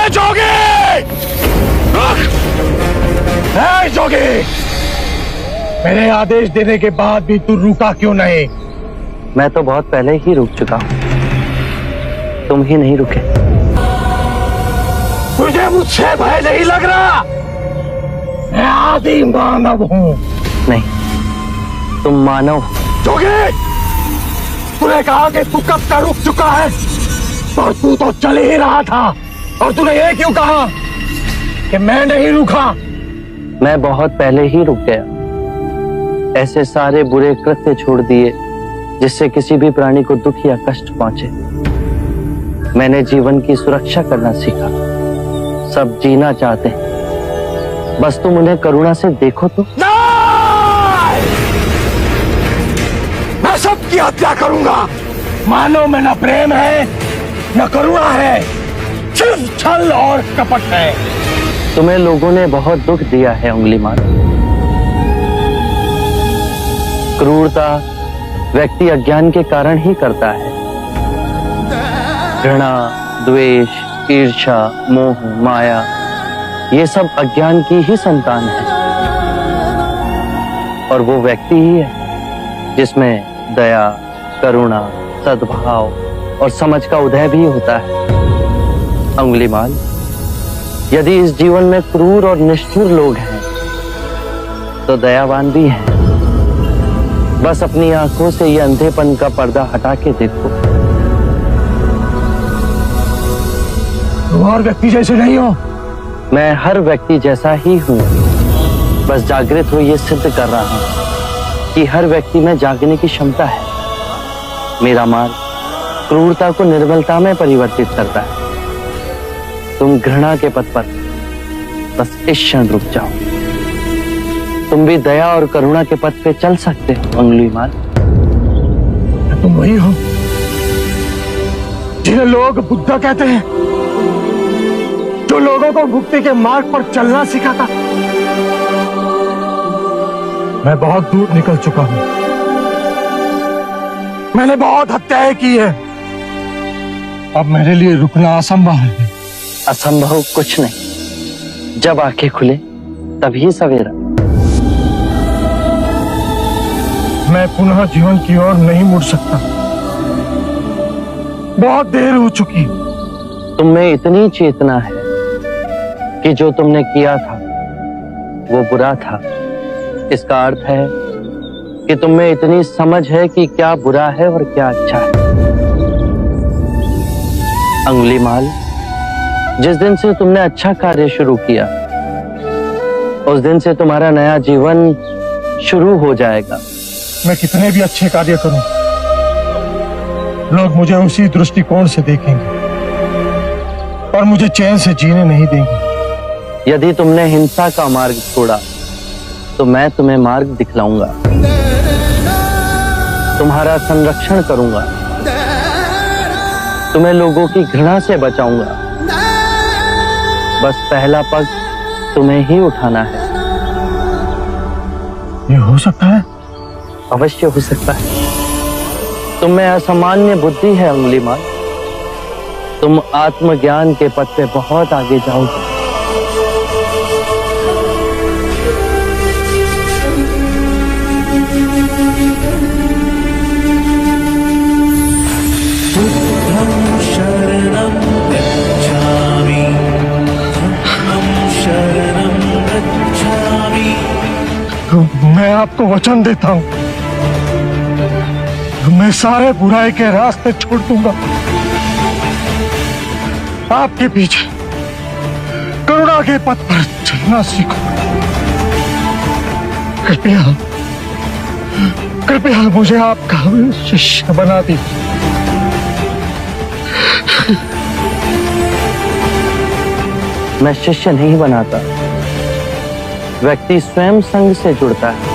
जोगी! रुक! ए जोगी! मेरे आदेश देने के बाद भी तू रुका क्यों नहीं? मैं तो बहुत पहले ही रुक चुका हूं, तुम ही नहीं रुके। तुझे मुझसे भय नहीं लग रहा? मैं आदि मानव हूं। नहीं, तुम मानव हो। जोगी! तूने कहा कि तू कब का रुक चुका है, और तू तो चल ही रहा था, और तूने ये क्यों कहा कि मैं नहीं रुका? मैं बहुत पहले ही रुक गया। ऐसे सारे बुरे कृत्य छोड़ दिए जिससे किसी भी प्राणी को दुख या कष्ट पहुंचे। मैंने जीवन की सुरक्षा करना सीखा। सब जीना चाहते हैं, बस तुम उन्हें करुणा से देखो तो। नहीं! मैं सबकी हत्या करूंगा। मानो में न प्रेम है न करुणा है, सिर्फ छल और कपट है। तुम्हें लोगों ने बहुत दुख दिया है अंगुलीमाल। क्रूरता व्यक्ति अज्ञान के कारण ही करता है। घृणा, द्वेष, ईर्ष्या, मोह, माया, ये सब अज्ञान की ही संतान है। और वो व्यक्ति ही है जिसमें दया, करुणा, सद्भाव और समझ का उदय भी होता है। अंगुलीमाल, यदि इस जीवन में क्रूर और निष्ठुर लोग हैं तो दयावान भी हैं। बस अपनी आंखों से ये अंधेपन का पर्दा हटा के देखो। तुम और व्यक्ति जैसे नहीं हो। मैं हर व्यक्ति जैसा ही हूं, बस जागृत हो ये सिद्ध कर रहा हूं कि हर व्यक्ति में जागने की क्षमता है। मेरा मार्ग क्रूरता को निर्बलता में परिवर्तित करता है। तुम घृणा के पथ पर बस इस क्षण रुक जाओ। तुम भी दया और करुणा के पथ पे चल सकते हो अंगुलीमाल। तुम वही हो जिन्हें लोग बुद्धा कहते हैं, जो लोगों को मुक्ति के मार्ग पर चलना सिखाता। मैं बहुत दूर निकल चुका हूं। मैंने बहुत हत्याएं की है। अब मेरे लिए रुकना असंभव है। असंभव कुछ नहीं। जब आंखें खुले तभी सवेरा। मैं पुनः जीवन की ओर नहीं मुड़ सकता। बहुत देर हो चुकी। तुम में इतनी चेतना है कि जो तुमने किया था वो बुरा था। इसका अर्थ है कि तुम में इतनी समझ है कि क्या बुरा है और क्या अच्छा है। अंगुलीमाल, जिस दिन से तुमने अच्छा कार्य शुरू किया उस दिन से तुम्हारा नया जीवन शुरू हो जाएगा। मैं कितने भी अच्छे कार्य करूं, लोग मुझे उसी दृष्टिकोण से देखेंगे और मुझे चैन से जीने नहीं देंगे। यदि तुमने हिंसा का मार्ग छोड़ा तो मैं तुम्हें मार्ग दिखलाऊंगा। तुम्हारा संरक्षण करूंगा। तुम्हें लोगों की घृणा से बचाऊंगा। बस पहला पग तुम्हें ही उठाना है। ये हो सकता है? अवश्य हो सकता है। तुम में असामान्य बुद्धि है अंगुलीमाल। तुम आत्मज्ञान के पथ पे बहुत आगे जाओगे। बुद्धं शरणं गच्छामि, धम्मं शरणं गच्छामि। मैं आपको वचन देता हूं, मैं सारे बुराई के रास्ते छोड़ दूंगा। आपके पीछे करुणा के पथ पर चलना सीखो। कृपया कृपया मुझे आपका शिष्य बना दीजिए। मैं शिष्य नहीं बनाता। व्यक्ति स्वयं संग से जुड़ता है।